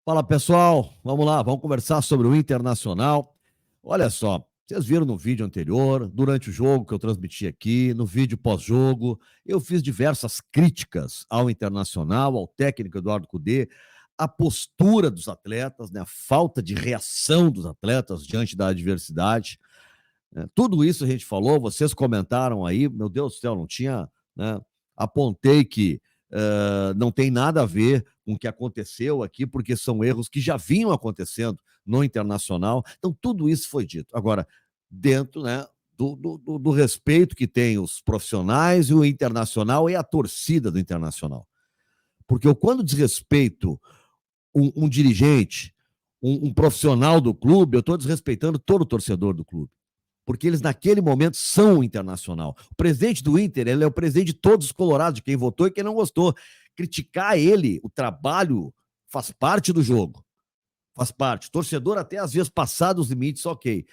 Fala pessoal, vamos lá, vamos conversar sobre o Internacional. Olha só, vocês viram no vídeo anterior, durante o jogo que eu transmiti aqui, no vídeo pós-jogo, eu fiz diversas críticas ao Internacional, ao técnico Eduardo Cudê, à postura dos atletas, né, a falta de reação dos atletas diante da adversidade. Tudo isso a gente falou, vocês comentaram aí, meu Deus do céu, não tinha, né, apontei que não tem nada a ver com o que aconteceu aqui, porque são erros que já vinham acontecendo no Internacional. Então, tudo isso foi dito. Agora, dentro, né, do respeito que tem os profissionais e o Internacional e a torcida do Internacional. Porque eu, quando desrespeito um dirigente, um profissional do clube, eu estou desrespeitando todo o torcedor do clube. Porque eles, naquele momento, são o Internacional. O presidente do Inter, ele é o presidente de todos os colorados, de quem votou e quem não gostou. Criticar ele, o trabalho, faz parte do jogo. Faz parte. O torcedor, até às vezes, passar dos limites, ok.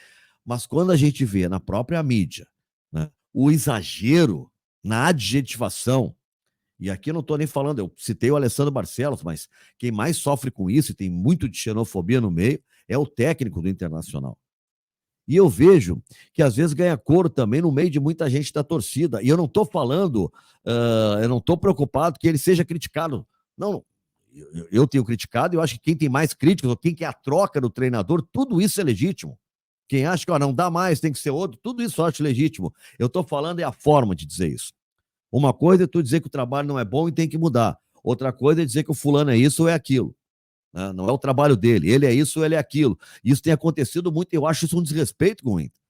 Mas quando a gente vê na própria mídia, né, o exagero na adjetivação, e aqui eu não estou nem falando, eu citei o Alessandro Barcelos, mas quem mais sofre com isso, e tem muito de xenofobia no meio, é o técnico do Internacional. E eu vejo que às vezes ganha coro também no meio de muita gente da torcida. E eu não estou falando, eu não estou preocupado que ele seja criticado. Não, eu tenho criticado, e eu acho que quem tem mais críticas, ou quem quer a troca do treinador, tudo isso é legítimo. Quem acha que ó, não dá mais, tem que ser outro, tudo isso eu acho legítimo. Eu estou falando é a forma de dizer isso. Uma coisa é tu dizer que o trabalho não é bom e tem que mudar. Outra coisa é dizer que o fulano é isso ou é aquilo. Não é o trabalho dele, ele é isso, ele é aquilo. Isso tem acontecido muito, e eu acho isso um desrespeito com o Inter.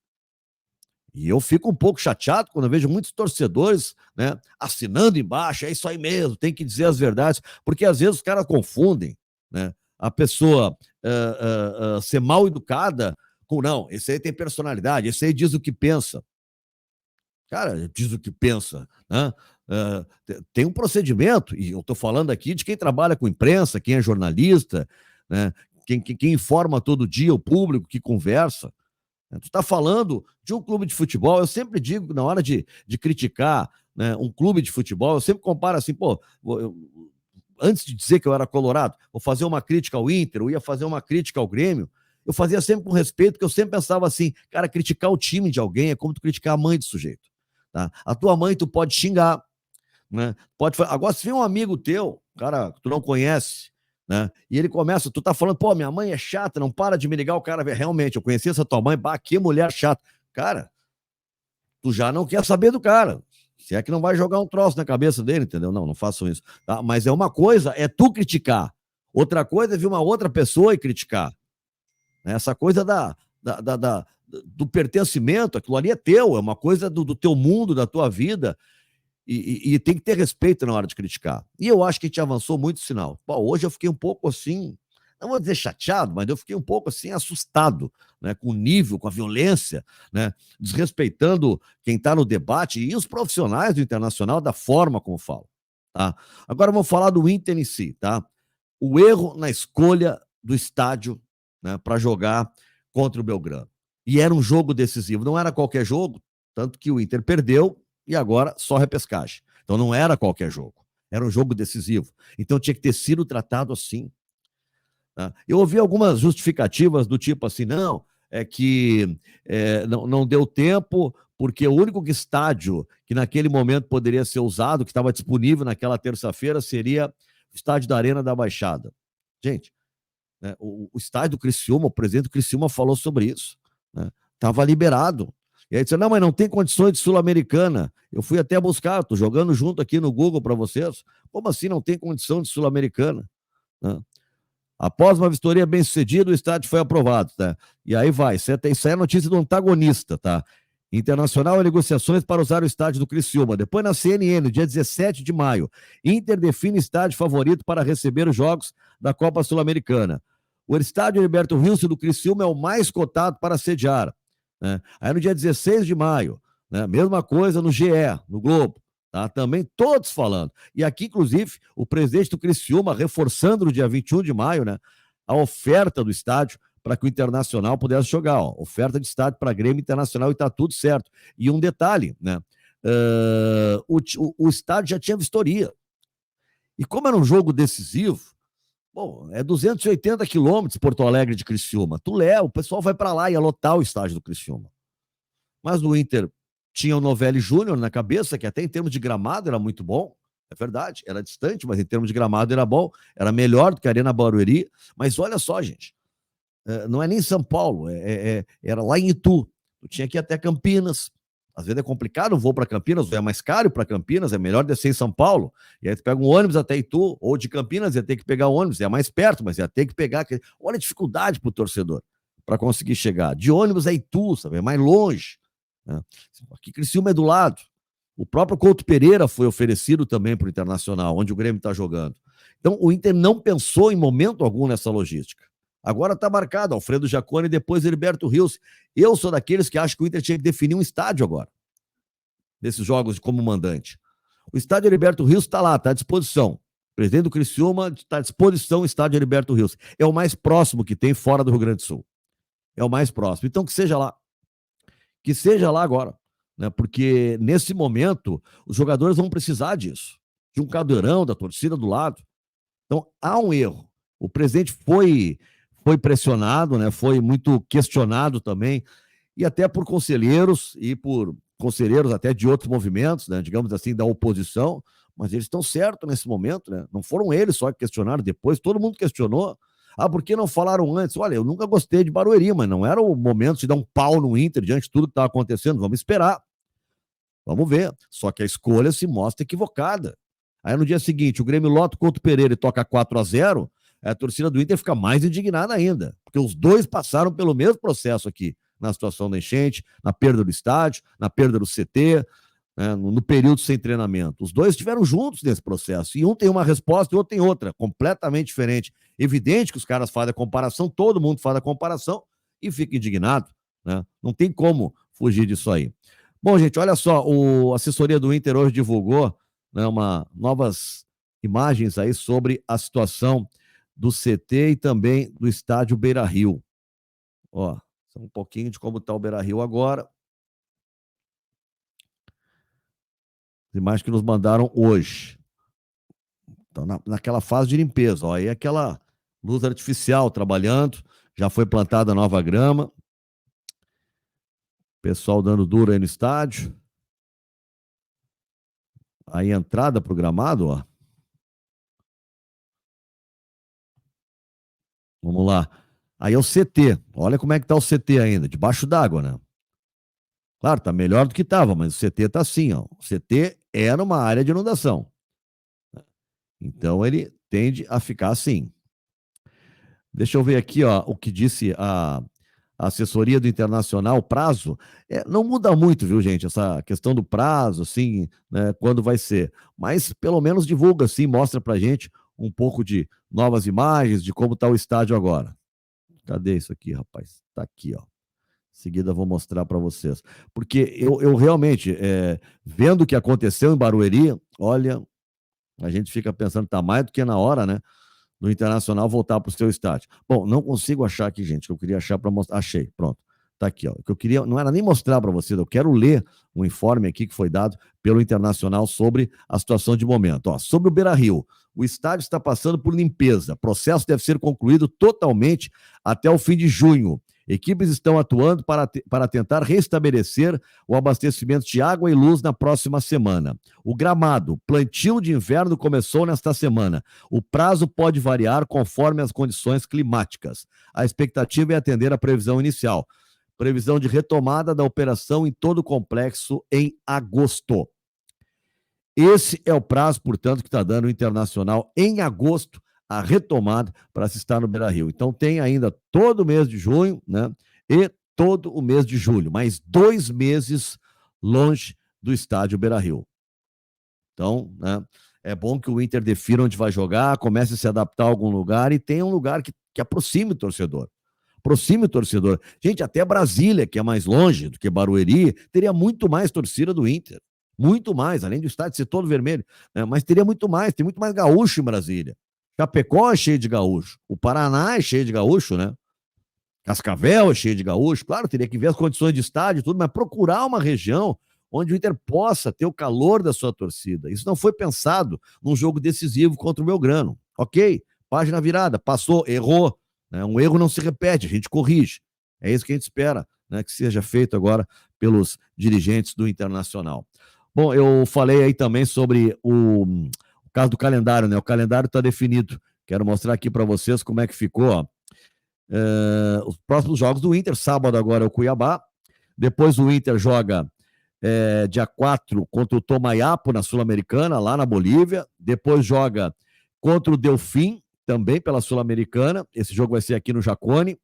E eu fico um pouco chateado quando eu vejo muitos torcedores, né, assinando embaixo, é isso aí mesmo, tem que dizer as verdades, porque às vezes os caras confundem, né, a pessoa ser mal educada com, não, esse aí tem personalidade, esse aí diz o que pensa. Cara, diz o que pensa, né? Tem um procedimento, e eu estou falando aqui de quem trabalha com imprensa, quem é jornalista, né? Quem informa todo dia o público, que conversa. Tu está falando de um clube de futebol, eu sempre digo, na hora de criticar, né, um clube de futebol, eu sempre comparo assim, pô, antes de dizer que eu era colorado, vou fazer uma crítica ao Inter, eu ia fazer uma crítica ao Grêmio, eu fazia sempre com respeito, porque eu sempre pensava assim, cara, criticar o time de alguém é como tu criticar a mãe do sujeito. Tá? A tua mãe tu pode xingar, né? Pode. Agora, se vem um amigo teu, cara, que tu não conhece, né? E ele começa, tu tá falando, pô, minha mãe é chata, não para de me ligar, o cara, realmente, eu conheci essa tua mãe, bah, que mulher chata. Cara, tu já não quer saber do cara. Se é que não vai jogar um troço na cabeça dele, entendeu? Não, não façam isso. Tá? Mas é uma coisa, é tu criticar. Outra coisa é vir uma outra pessoa e criticar. Essa coisa do pertencimento, aquilo ali é teu, é uma coisa do teu mundo, da tua vida, e tem que ter respeito na hora de criticar. E eu acho que a gente avançou muito o sinal. Pô, hoje eu fiquei um pouco assim, não vou dizer chateado, mas eu fiquei um pouco assim assustado, né, com o nível, com a violência, né, desrespeitando quem está no debate e os profissionais do Internacional da forma como falam. Tá? Agora vamos falar do Inter em si. Tá? O erro na escolha do estádio, né, para jogar contra o Belgrano. E era um jogo decisivo, não era qualquer jogo, tanto que o Inter perdeu e agora só repescagem. Então não era qualquer jogo, era um jogo decisivo. Então tinha que ter sido tratado assim. Tá? Eu ouvi algumas justificativas do tipo assim, não, é que não deu tempo, porque o único estádio que naquele momento poderia ser usado, que estava disponível naquela terça-feira, seria o estádio da Arena da Baixada. Gente, né, o estádio do Criciúma, o presidente do Criciúma falou sobre isso. Estava liberado. E aí disse, não, mas não tem condições de Sul-Americana. Eu fui até buscar, estou jogando junto aqui no Google para vocês. Como assim não tem condição de Sul-Americana? Né? Após uma vistoria bem sucedida, o estádio foi aprovado. Tá? E aí vai, isso aí é notícia do antagonista, tá? Internacional em negociações para usar o estádio do Criciúma. Depois na CNN, dia 17 de maio, Inter define estádio favorito para receber os jogos da Copa Sul-Americana. O estádio Heriberto Wilson do Criciúma é o mais cotado para sediar. Né? Aí no dia 16 de maio, né? Mesma coisa no GE, no Globo. Tá? Também todos falando. E aqui, inclusive, o presidente do Criciúma reforçando no dia 21 de maio, né, a oferta do estádio para que o Internacional pudesse jogar. Ó. Oferta de estádio para Grêmio Internacional e está tudo certo. E um detalhe, né? O estádio já tinha vistoria. E como era um jogo decisivo, Bom, é 280 quilômetros Porto Alegre de Criciúma. Tu leva, o pessoal vai para lá e ia lotar o estádio do Criciúma. Mas o Inter tinha o Novelli Júnior na cabeça, que até em termos de gramado era muito bom. É verdade, era distante, mas em termos de gramado era bom. Era melhor do que a Arena Barueri. Mas olha só, gente, não é nem São Paulo, era lá em Itu. Tu tinha que ir até Campinas. Às vezes é complicado o voo para Campinas, é mais caro para Campinas, é melhor descer em São Paulo. E aí tu pega um ônibus até Itu, ou de Campinas ia ter que pegar o ônibus, é mais perto, mas ia ter que pegar. Olha a dificuldade para o torcedor para conseguir chegar. De ônibus é Itu, sabe? É mais longe. Né? Aqui Criciúma é do lado. O próprio Couto Pereira foi oferecido também para o Internacional, onde o Grêmio está jogando. Então o Inter não pensou em momento algum nessa logística. Agora está marcado Alfredo Jaconi e depois Heriberto Rios. Eu sou daqueles que acham que o Inter tinha que definir um estádio agora, nesses jogos como mandante. O estádio Heriberto Rios está lá, está à disposição. O presidente do Criciúma está à disposição o estádio Heriberto Rios. É o mais próximo que tem fora do Rio Grande do Sul. É o mais próximo. Então que seja lá. Que seja lá agora. Né? Porque nesse momento os jogadores vão precisar disso. De um cadeirão, da torcida do lado. Então há um erro. O presidente foi pressionado, né? Foi muito questionado também, e até por conselheiros e por conselheiros até de outros movimentos, né? Digamos assim, da oposição, mas eles estão certos nesse momento, né? Não foram eles só que questionaram, depois todo mundo questionou. Ah, por que não falaram antes? Olha, eu nunca gostei de Barueri, mas não era o momento de dar um pau no Inter diante de tudo que estava acontecendo. Vamos esperar. Vamos ver. Só que a escolha se mostra equivocada. Aí no dia seguinte, o Grêmio lota o Couto Pereira e toca 4-0, a torcida do Inter fica mais indignada ainda, porque os dois passaram pelo mesmo processo aqui, na situação da enchente, na perda do estádio, na perda do CT, né, no período sem treinamento. Os dois estiveram juntos nesse processo, e um tem uma resposta e o outro tem outra, completamente diferente. Evidente que os caras fazem a comparação, todo mundo faz a comparação e fica indignado, né? Não tem como fugir disso aí. Bom, gente, olha só, a assessoria do Inter hoje divulgou, né, novas imagens aí sobre a situação do CT e também do estádio Beira-Rio. Ó, um pouquinho de como está o Beira-Rio agora. As imagens que nos mandaram hoje. Então, naquela fase de limpeza. Ó, aí aquela luz artificial trabalhando, já foi plantada nova grama. Pessoal dando duro aí no estádio. Aí a entrada para o gramado, ó. Vamos lá. Aí é o CT. Olha como é que tá o CT ainda, debaixo d'água, né? Claro, tá melhor do que estava, mas o CT tá assim, ó. O CT era uma área de inundação. Então ele tende a ficar assim. Deixa eu ver aqui, ó, o que disse a assessoria do Internacional, prazo. Não muda muito, viu, gente, essa questão do prazo, assim, né, quando vai ser. Mas pelo menos divulga, assim, mostra pra gente um pouco de novas imagens, de como tá o estádio agora. Cadê isso aqui, rapaz? Tá aqui, ó. Em seguida vou mostrar para vocês. Porque eu realmente, vendo o que aconteceu em Barueri, olha, a gente fica pensando, tá mais do que na hora, né? Do Internacional voltar para o seu estádio. Bom, não consigo achar aqui, gente, que eu queria achar para mostrar. Achei, pronto. Tá aqui, ó. O que eu queria, não era nem mostrar para vocês, eu quero ler um informe aqui que foi dado pelo Internacional sobre a situação de momento. Ó, sobre o Beira-Rio, o estádio está passando por limpeza. O processo deve ser concluído totalmente até o fim de junho. Equipes estão atuando para tentar restabelecer o abastecimento de água e luz na próxima semana. O gramado, plantio de inverno começou nesta semana. O prazo pode variar conforme as condições climáticas. A expectativa é atender a previsão inicial. Previsão de retomada da operação em todo o complexo em agosto. Esse é o prazo, portanto, que está dando o Internacional em agosto, a retomada para se estar no Beira-Rio. Então tem ainda todo o mês de junho, né? E todo o mês de julho, mais 2 meses longe do estádio Beira-Rio. Então, né, é bom que o Inter defina onde vai jogar, comece a se adaptar a algum lugar e tenha um lugar que aproxime o torcedor. Aproxime o torcedor. Gente, até Brasília, que é mais longe do que Barueri, teria muito mais torcida do Inter. Muito mais, além do estádio ser todo vermelho. Né? Mas teria muito mais, tem muito mais gaúcho em Brasília. Chapecó é cheio de gaúcho. O Paraná é cheio de gaúcho, né? Cascavel é cheio de gaúcho. Claro, teria que ver as condições de estádio e tudo, mas procurar uma região onde o Inter possa ter o calor da sua torcida. Isso não foi pensado num jogo decisivo contra o Belgrano. Ok? página virada, passou, errou. Né? Um erro não se repete, a gente corrige. É isso que a gente espera, né, que seja feito agora pelos dirigentes do Internacional. Bom, eu falei aí também sobre o caso do calendário, né? O calendário está definido. Quero mostrar aqui para vocês como é que ficou. Ó. Os próximos jogos do Inter, sábado agora é o Cuiabá. Depois o Inter joga dia 4 contra o Tomayapo na Sul-Americana, lá na Bolívia. Depois joga contra o Delfim, também pela Sul-Americana. Esse jogo vai ser aqui no Jacone.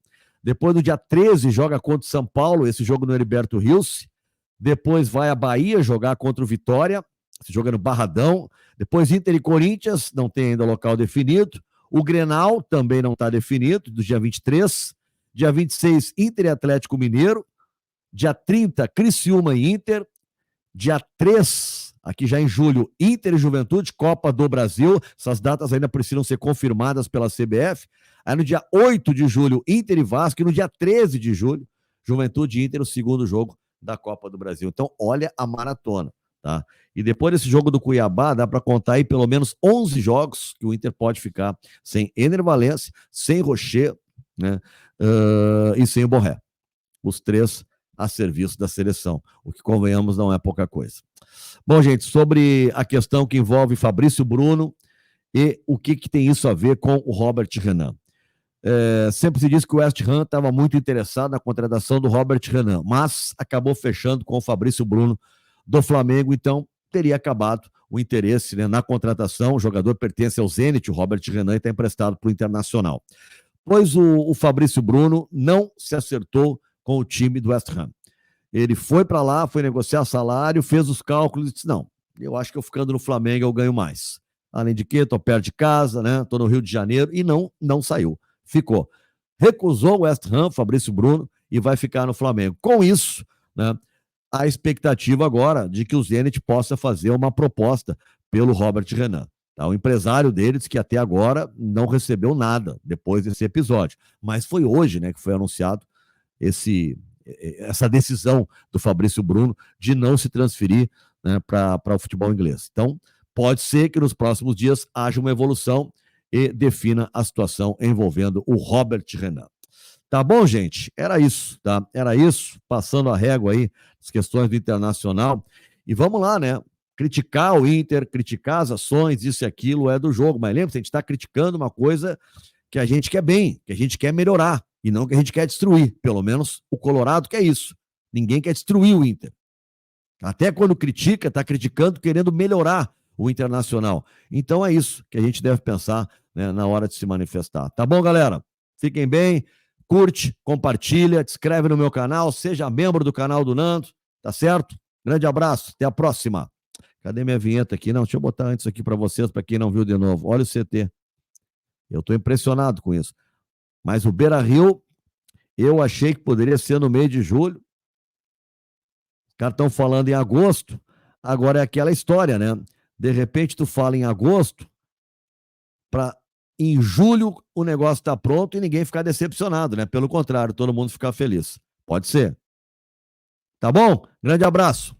Depois, no dia 13, joga contra o São Paulo, esse jogo no Heriberto Rios. Depois vai a Bahia jogar contra o Vitória, esse jogo é no Barradão. Depois Inter e Corinthians, não tem ainda local definido. O Grenal também não está definido, do dia 23. Dia 26, Inter e Atlético Mineiro. Dia 30, Criciúma e Inter. Dia 3, aqui já em julho, Inter e Juventude, Copa do Brasil. Essas datas ainda precisam ser confirmadas pela CBF. Aí no dia 8 de julho, Inter e Vasco. E no dia 13 de julho, Juventude e Inter, o segundo jogo da Copa do Brasil. Então, olha a maratona, tá? E depois desse jogo do Cuiabá, dá para contar aí pelo menos 11 jogos que o Inter pode ficar sem Ener Valencia, sem Rocher, né? E sem o Borré. Os três a serviço da seleção, o que, convenhamos, não é pouca coisa. Bom, gente, sobre a questão que envolve Fabrício Bruno e o que tem isso a ver com o Robert Renan. Sempre se disse que o West Ham estava muito interessado na contratação do Robert Renan, mas acabou fechando com o Fabrício Bruno do Flamengo, então teria acabado o interesse, né, na contratação. O jogador pertence ao Zenit, o Robert Renan, e está emprestado para o Internacional. Pois o Fabrício Bruno não se acertou com o time do West Ham. Ele foi para lá, foi negociar salário, fez os cálculos e disse, não, eu acho que eu ficando no Flamengo eu ganho mais. Além de que, estou perto de casa, né? Estou no Rio de Janeiro, e não saiu. Ficou. Recusou o West Ham, Fabrício Bruno, e vai ficar no Flamengo. Com isso, né, a expectativa agora de que o Zenit possa fazer uma proposta pelo Robert Renan. Tá? O empresário dele disse que até agora não recebeu nada depois desse episódio. Mas foi hoje, né, que foi anunciado essa decisão do Fabrício Bruno de não se transferir, né, para o futebol inglês. Então, pode ser que nos próximos dias haja uma evolução e defina a situação envolvendo o Robert Renan. Tá bom, gente? Era isso, tá? Era isso, passando a régua aí, as questões do Internacional. E vamos lá, né? Criticar o Inter, criticar as ações, isso e aquilo é do jogo. Mas lembra, a gente está criticando uma coisa que a gente quer bem, que a gente quer melhorar, e não que a gente quer destruir. Pelo menos o Colorado quer isso. Ninguém quer destruir o Inter. Até quando critica, está criticando, querendo melhorar o Internacional. Então é isso que a gente deve pensar, né, na hora de se manifestar. Tá bom, galera? Fiquem bem, curte, compartilha, te inscreve no meu canal, seja membro do canal do Nando, tá certo? Grande abraço, até a próxima. Cadê minha vinheta aqui? Não, deixa eu botar antes aqui para vocês, para quem não viu de novo. Olha o CT. Eu estou impressionado com isso. Mas o Beira-Rio, eu achei que poderia ser no mês de julho. Os caras estão falando em agosto. Agora é aquela história, né? De repente tu fala em agosto, para em julho o negócio está pronto e ninguém ficar decepcionado, né? Pelo contrário, todo mundo ficar feliz. Pode ser. Tá bom? Grande abraço.